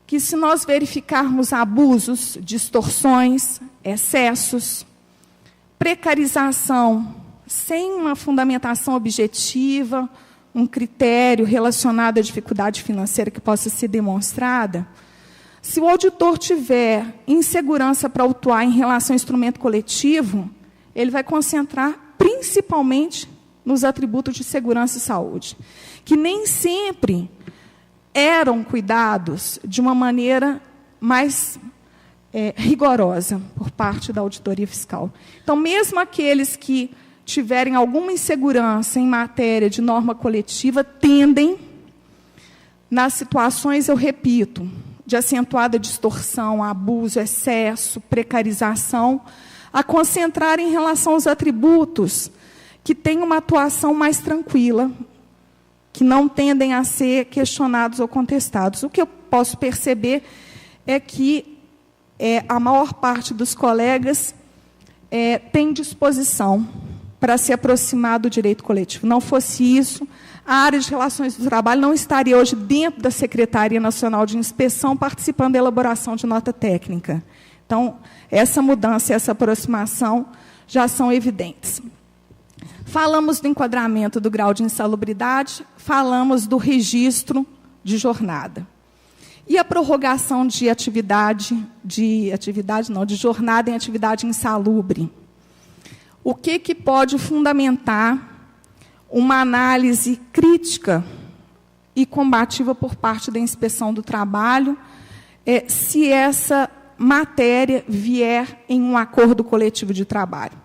que se nós verificarmos abusos, distorções, excessos, precarização, sem uma fundamentação objetiva, um critério relacionado à dificuldade financeira que possa ser demonstrada, se o auditor tiver insegurança para autuar em relação ao instrumento coletivo, ele vai concentrar principalmente nos atributos de segurança e saúde, que nem sempre eram cuidados de uma maneira mais rigorosa por parte da auditoria fiscal. Então, mesmo aqueles que tiverem alguma insegurança em matéria de norma coletiva, tendem, nas situações, eu repito, de acentuada distorção, abuso, excesso, precarização, a concentrar em relação aos atributos que têm uma atuação mais tranquila, que não tendem a ser questionados ou contestados. O que eu posso perceber é que a maior parte dos colegas tem disposição para se aproximar do direito coletivo. Não fosse isso, a área de relações do trabalho não estaria hoje dentro da Secretaria Nacional de Inspeção, participando da elaboração de nota técnica. Então, essa mudança e essa aproximação já são evidentes. Falamos do enquadramento do grau de insalubridade, falamos do registro de jornada. E a prorrogação de jornada em atividade insalubre. O que pode fundamentar uma análise crítica e combativa por parte da inspeção do trabalho, se essa matéria vier em um acordo coletivo de trabalho?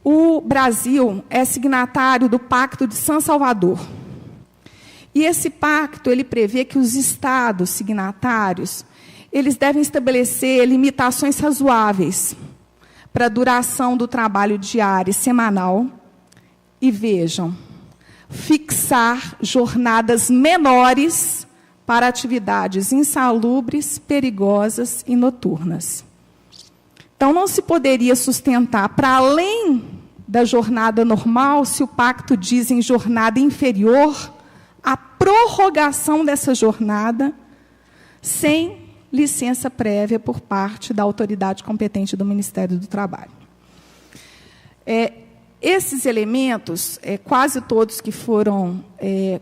O Brasil é signatário do Pacto de San Salvador. E esse pacto, ele prevê que os estados signatários, eles devem estabelecer limitações razoáveis para a duração do trabalho diário e semanal. E vejam, fixar jornadas menores para atividades insalubres, perigosas e noturnas. Então, não se poderia sustentar, para além da jornada normal, se o pacto diz em jornada inferior, a prorrogação dessa jornada sem licença prévia por parte da autoridade competente do Ministério do Trabalho. Esses elementos, quase todos que foram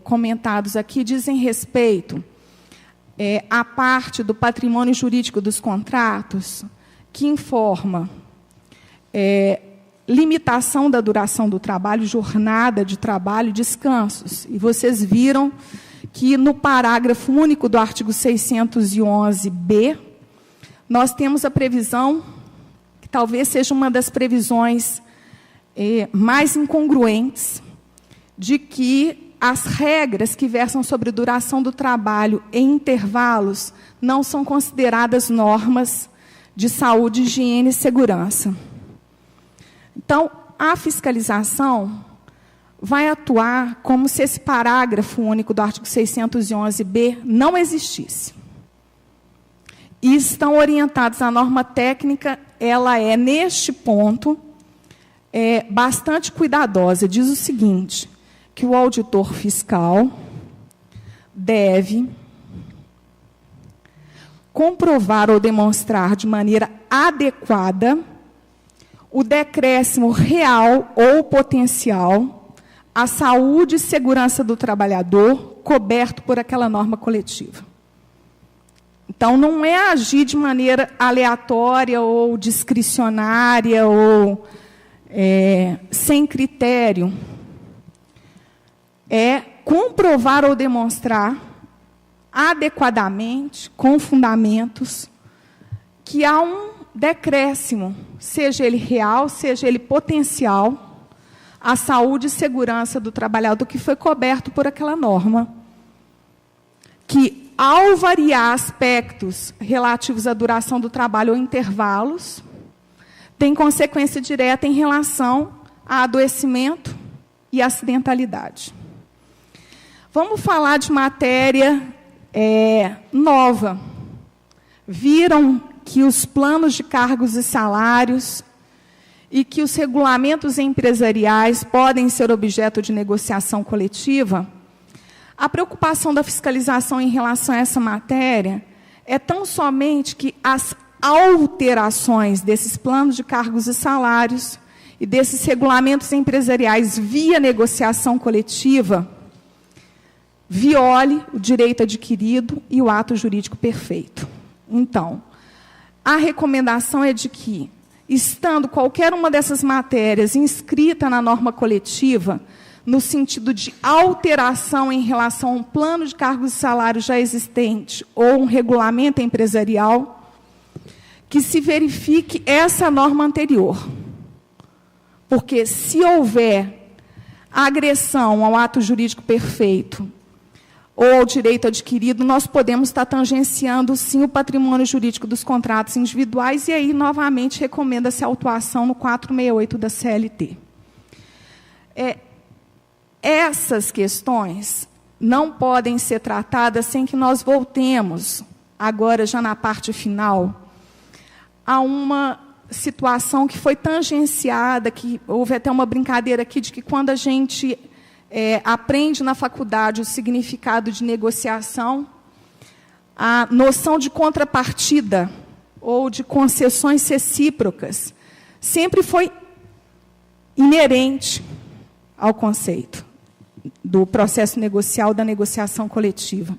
comentados aqui, dizem respeito à parte do patrimônio jurídico dos contratos, que informa limitação da duração do trabalho, jornada de trabalho, descansos. E vocês viram que no parágrafo único do artigo 611-B, nós temos a previsão, que talvez seja uma das previsões mais incongruentes, de que as regras que versam sobre duração do trabalho em intervalos não são consideradas normas de saúde, higiene e segurança. Então, a fiscalização vai atuar como se esse parágrafo único do artigo 611b não existisse. E estão orientados à norma técnica, ela é, neste ponto, bastante cuidadosa. Diz o seguinte, que o auditor fiscal deve comprovar ou demonstrar de maneira adequada o decréscimo real ou potencial à saúde e segurança do trabalhador coberto por aquela norma coletiva. Então, não é agir de maneira aleatória ou discricionária ou sem critério. É comprovar ou demonstrar adequadamente, com fundamentos, que há um decréscimo, seja ele real, seja ele potencial, à saúde e segurança do trabalhador que foi coberto por aquela norma, que, ao variar aspectos relativos à duração do trabalho ou intervalos, tem consequência direta em relação a adoecimento e acidentalidade. Vamos falar de matéria nova. Viram que os planos de cargos e salários e que os regulamentos empresariais podem ser objeto de negociação coletiva? A preocupação da fiscalização em relação a essa matéria é tão somente que as alterações desses planos de cargos e salários e desses regulamentos empresariais via negociação coletiva viole o direito adquirido e o ato jurídico perfeito. Então, a recomendação é de que, estando qualquer uma dessas matérias inscrita na norma coletiva, no sentido de alteração em relação a um plano de cargos e salários já existente ou um regulamento empresarial, que se verifique essa norma anterior. Porque, se houver agressão ao ato jurídico perfeito ou ao direito adquirido, nós podemos estar tangenciando, sim, o patrimônio jurídico dos contratos individuais, e aí, novamente, recomenda-se a autuação no 468 da CLT. Essas questões não podem ser tratadas sem que nós voltemos, agora já na parte final, a uma situação que foi tangenciada, que houve até uma brincadeira aqui de que quando a gente aprende na faculdade o significado de negociação, a noção de contrapartida ou de concessões recíprocas sempre foi inerente ao conceito do processo negocial, da negociação coletiva.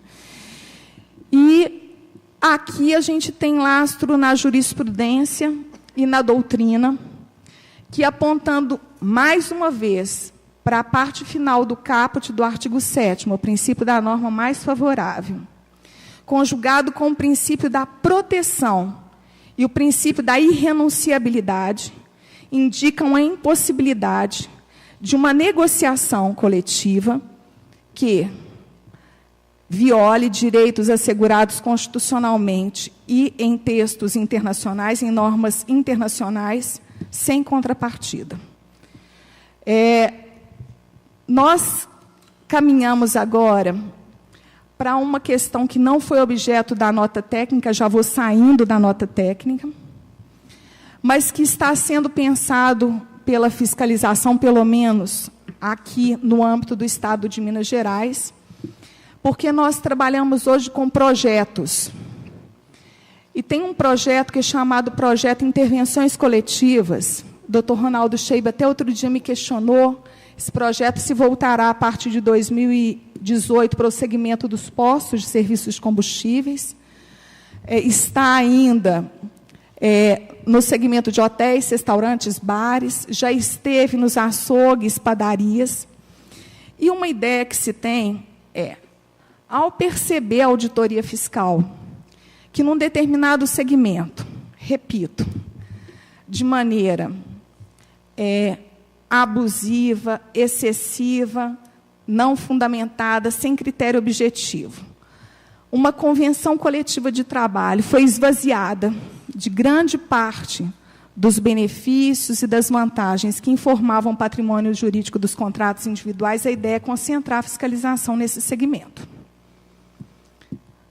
E aqui a gente tem lastro na jurisprudência e na doutrina, que, apontando mais uma vez para a parte final do caput do artigo 7º, o princípio da norma mais favorável, conjugado com o princípio da proteção e o princípio da irrenunciabilidade, indicam a impossibilidade de uma negociação coletiva que viole direitos assegurados constitucionalmente e em textos internacionais, em normas internacionais, sem contrapartida. Nós caminhamos agora para uma questão que não foi objeto da nota técnica, já vou saindo da nota técnica, mas que está sendo pensado pela fiscalização, pelo menos aqui no âmbito do Estado de Minas Gerais, porque nós trabalhamos hoje com projetos. E tem um projeto que é chamado Projeto Intervenções Coletivas. O doutor Ronaldo Scheibe até outro dia me questionou. Esse projeto se voltará a partir de 2018 para o segmento dos postos de serviços de combustíveis. Está ainda no segmento de hotéis, restaurantes, bares, já esteve nos açougues, padarias. E uma ideia que se tem ao perceber a auditoria fiscal que, num determinado segmento, repito, de maneira abusiva, excessiva, não fundamentada, sem critério objetivo, uma convenção coletiva de trabalho foi esvaziada de grande parte dos benefícios e das vantagens que informavam o patrimônio jurídico dos contratos individuais, a ideia é concentrar a fiscalização nesse segmento.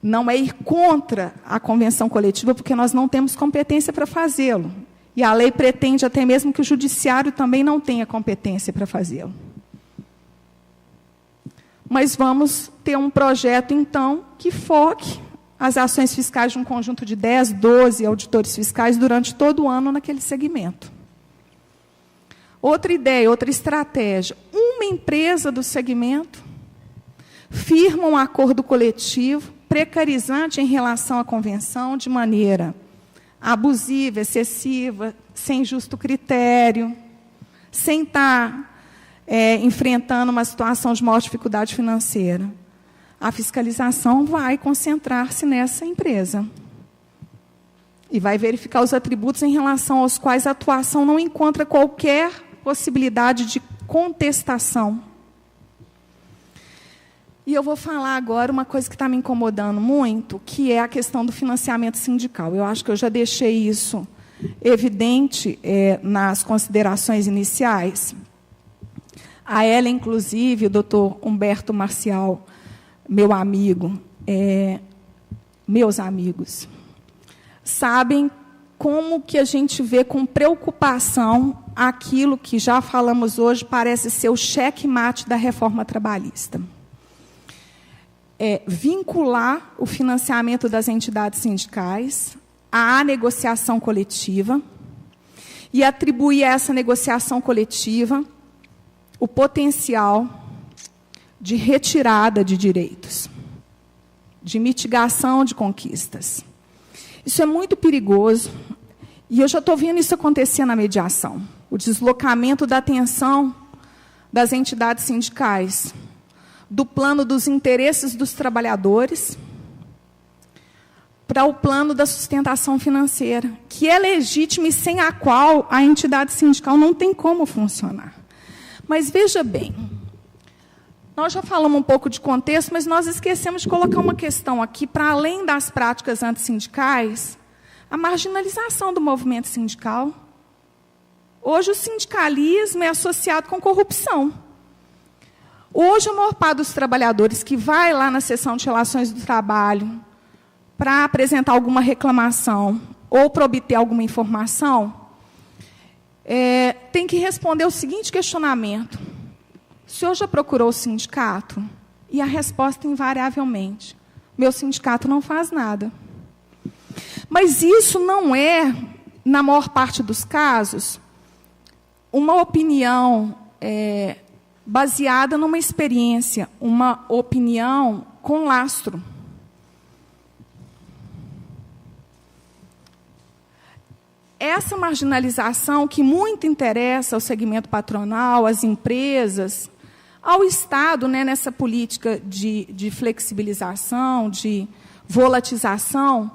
Não é ir contra a convenção coletiva, porque nós não temos competência para fazê-lo. E a lei pretende até mesmo que o judiciário também não tenha competência para fazê-lo. Mas vamos ter um projeto, então, que foque as ações fiscais de um conjunto de 10, 12 auditores fiscais durante todo o ano naquele segmento. Outra ideia, outra estratégia. Uma empresa do segmento firma um acordo coletivo precarizante em relação à convenção, de maneira abusiva, excessiva, sem justo critério, sem estar enfrentando uma situação de maior dificuldade financeira. A fiscalização vai concentrar-se nessa empresa e vai verificar os atributos em relação aos quais a atuação não encontra qualquer possibilidade de contestação. E eu vou falar agora uma coisa que está me incomodando muito, que é a questão do financiamento sindical. Eu acho que eu já deixei isso evidente nas considerações iniciais. A ela, inclusive, o doutor Humberto Marcial, meu amigo, meus amigos, sabem como que a gente vê com preocupação aquilo que já falamos hoje parece ser o checkmate da reforma trabalhista. Vincular o financiamento das entidades sindicais à negociação coletiva e atribuir a essa negociação coletiva o potencial de retirada de direitos, de mitigação de conquistas. Isso é muito perigoso, e eu já estou vendo isso acontecer na mediação. O deslocamento da atenção das entidades sindicais do plano dos interesses dos trabalhadores para o plano da sustentação financeira, que é legítima e sem a qual a entidade sindical não tem como funcionar. Mas veja bem, nós já falamos um pouco de contexto, mas nós esquecemos de colocar uma questão aqui, para além das práticas antissindicais, a marginalização do movimento sindical. Hoje o sindicalismo é associado com corrupção. Hoje, a maior parte dos trabalhadores que vai lá na seção de relações do trabalho para apresentar alguma reclamação ou para obter alguma informação, tem que responder o seguinte questionamento: o senhor já procurou o sindicato? E a resposta, invariavelmente: meu sindicato não faz nada. Mas isso não é, na maior parte dos casos, uma opinião baseada numa experiência, uma opinião com lastro. Essa marginalização que muito interessa ao segmento patronal, às empresas, ao Estado, nessa política de flexibilização, de volatização,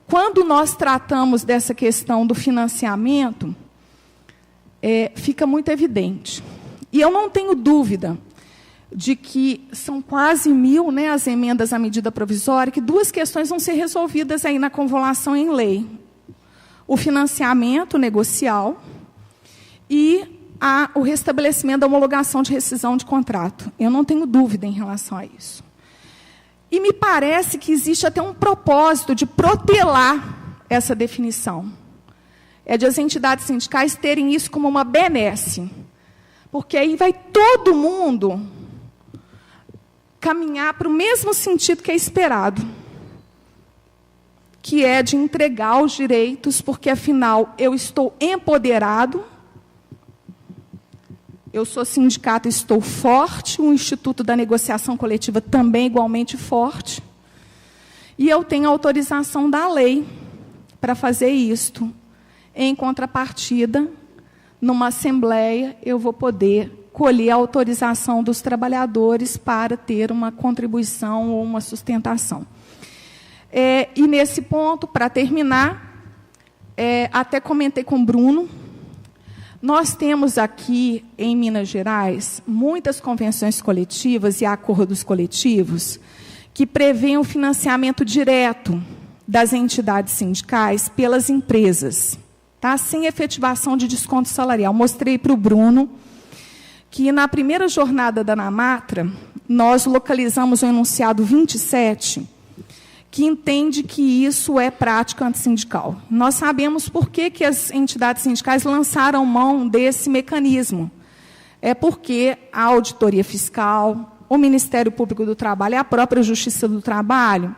quando nós tratamos dessa questão do financiamento, fica muito evidente. E eu não tenho dúvida de que são quase 1.000, as emendas à medida provisória, que duas questões vão ser resolvidas aí na convolução em lei: o financiamento negocial e o restabelecimento da homologação de rescisão de contrato. Eu não tenho dúvida em relação a isso. E me parece que existe até um propósito de protelar essa definição. É de as entidades sindicais terem isso como uma benesse, porque aí vai todo mundo caminhar para o mesmo sentido que é esperado, que é de entregar os direitos, porque, afinal, eu estou empoderado, eu sou sindicato, estou forte, o Instituto da Negociação Coletiva também igualmente forte, e eu tenho autorização da lei para fazer isto. Em contrapartida, numa assembleia, eu vou poder colher a autorização dos trabalhadores para ter uma contribuição ou uma sustentação. E nesse ponto, para terminar, até comentei com o Bruno, nós temos aqui, em Minas Gerais, muitas convenções coletivas e acordos coletivos que prevêem o financiamento direto das entidades sindicais pelas empresas, tá? Sem efetivação de desconto salarial. Mostrei para o Bruno que, na primeira jornada da ANAMATRA, nós localizamos o enunciado 27, que entende que isso é prática antissindical. Nós sabemos por que as entidades sindicais lançaram mão desse mecanismo. É porque a auditoria fiscal, o Ministério Público do Trabalho e a própria Justiça do Trabalho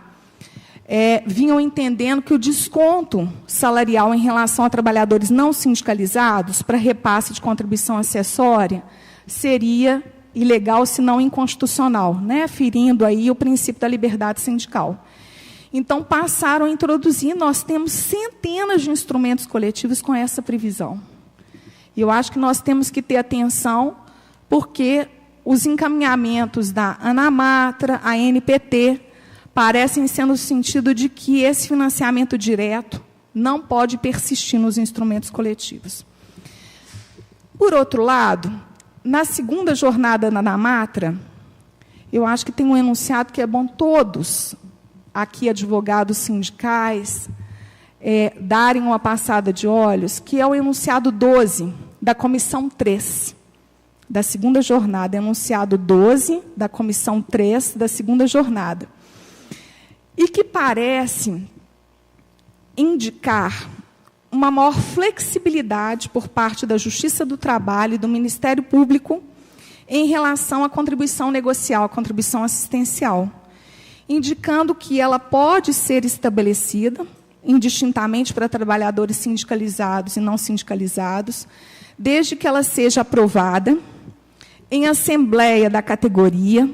vinham entendendo que o desconto salarial em relação a trabalhadores não sindicalizados para repasse de contribuição acessória seria ilegal, se não inconstitucional, né? Ferindo aí o princípio da liberdade sindical. Então, passaram a introduzir, nós temos centenas de instrumentos coletivos com essa previsão. E eu acho que nós temos que ter atenção, porque os encaminhamentos da ANAMATRA, a ANPT, parecem ser no sentido de que esse financiamento direto não pode persistir nos instrumentos coletivos. Por outro lado, na segunda jornada da ANAMATRA, eu acho que tem um enunciado que é bom todos, aqui advogados sindicais, darem uma passada de olhos, que é o enunciado 12, da Comissão 3, da segunda jornada, enunciado 12, da Comissão 3, da segunda jornada. E que parece indicar uma maior flexibilidade por parte da Justiça do Trabalho e do Ministério Público em relação à contribuição negocial, à contribuição assistencial, indicando que ela pode ser estabelecida indistintamente para trabalhadores sindicalizados e não sindicalizados, desde que ela seja aprovada em assembleia da categoria,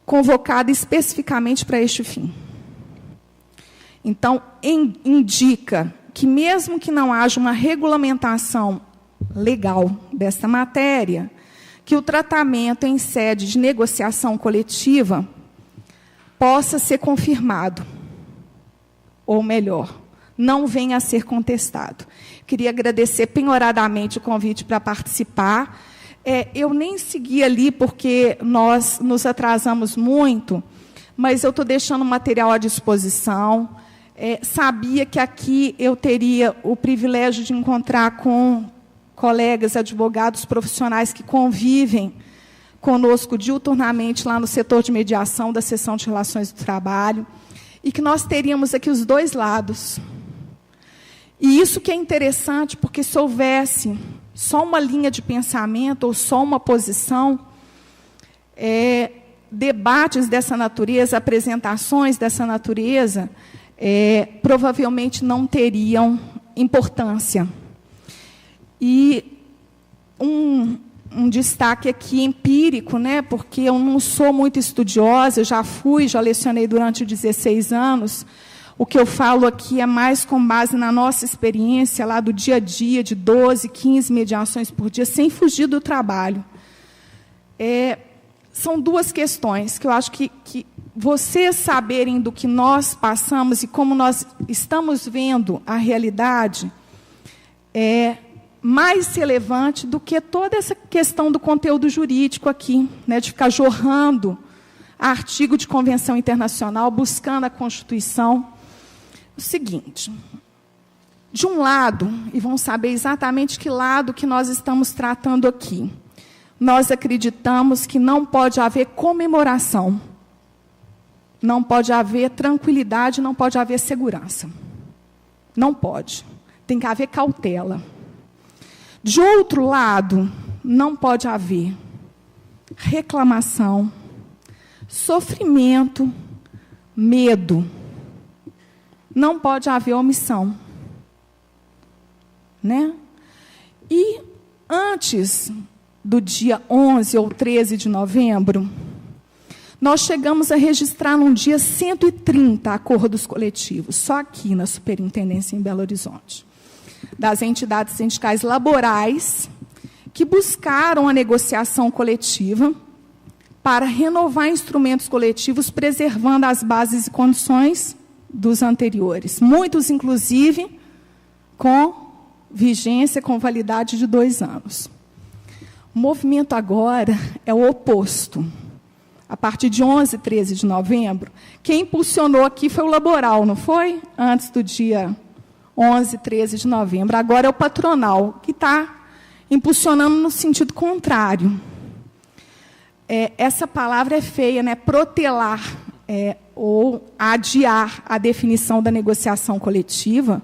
convocada especificamente para este fim. Então, indica que, mesmo que não haja uma regulamentação legal desta matéria, que o tratamento em sede de negociação coletiva possa ser confirmado, ou melhor, não venha a ser contestado. Queria agradecer penhoradamente o convite para participar. Eu nem segui ali porque nós nos atrasamos muito, mas eu estou deixando o material à disposição. Sabia que aqui eu teria o privilégio de encontrar com colegas advogados profissionais que convivem conosco diuturnamente lá no setor de mediação da seção de relações do trabalho, e que nós teríamos aqui os dois lados. E isso que é interessante, porque se houvesse só uma linha de pensamento ou só uma posição, debates dessa natureza, apresentações dessa natureza, provavelmente não teriam importância. E um destaque aqui empírico, né, porque eu não sou muito estudiosa, eu já lecionei durante 16 anos. O que eu falo aqui é mais com base na nossa experiência lá do dia a dia, de 12, 15 mediações por dia, sem fugir do trabalho. São duas questões que eu acho que vocês saberem do que nós passamos e como nós estamos vendo a realidade é mais relevante do que toda essa questão do conteúdo jurídico aqui, né, de ficar jorrando artigo de convenção internacional, buscando a Constituição. O seguinte, de um lado, e vão saber exatamente que lado que nós estamos tratando aqui, nós acreditamos que não pode haver comemoração, não pode haver tranquilidade, não pode haver segurança. Não pode. Tem que haver cautela. De outro lado, não pode haver reclamação, sofrimento, medo. Não pode haver omissão. Né? E antes do dia 11 ou 13 de novembro, nós chegamos a registrar num dia 130 acordos coletivos, só aqui na Superintendência em Belo Horizonte, das entidades sindicais laborais que buscaram a negociação coletiva para renovar instrumentos coletivos, preservando as bases e condições dos anteriores. Muitos, inclusive, com vigência, com validade de 2 anos. O movimento agora é o oposto. A partir de 11 e 13 de novembro, quem impulsionou aqui foi o laboral, não foi? Antes do dia 11 e 13 de novembro. Agora é o patronal, que está impulsionando no sentido contrário. Essa palavra é feia, né? Protelar, ou adiar a definição da negociação coletiva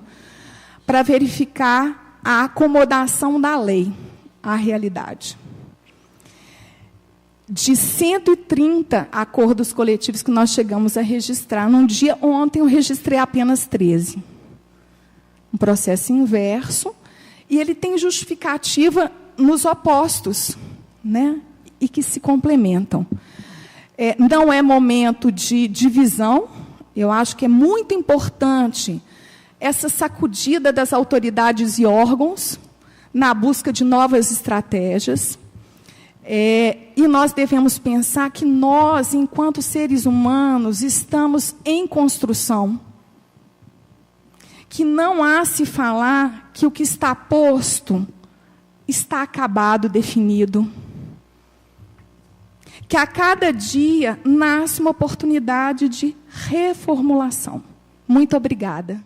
para verificar a acomodação da lei à realidade. De 130 acordos coletivos que nós chegamos a registrar, num dia ontem eu registrei apenas 13. Um processo inverso, e ele tem justificativa nos opostos, né? E que se complementam. Não é momento de divisão, eu acho que é muito importante essa sacudida das autoridades e órgãos na busca de novas estratégias. E nós devemos pensar que nós, enquanto seres humanos, estamos em construção. Que não há se falar que o que está posto está acabado, definido. Que a cada dia nasce uma oportunidade de reformulação. Muito obrigada.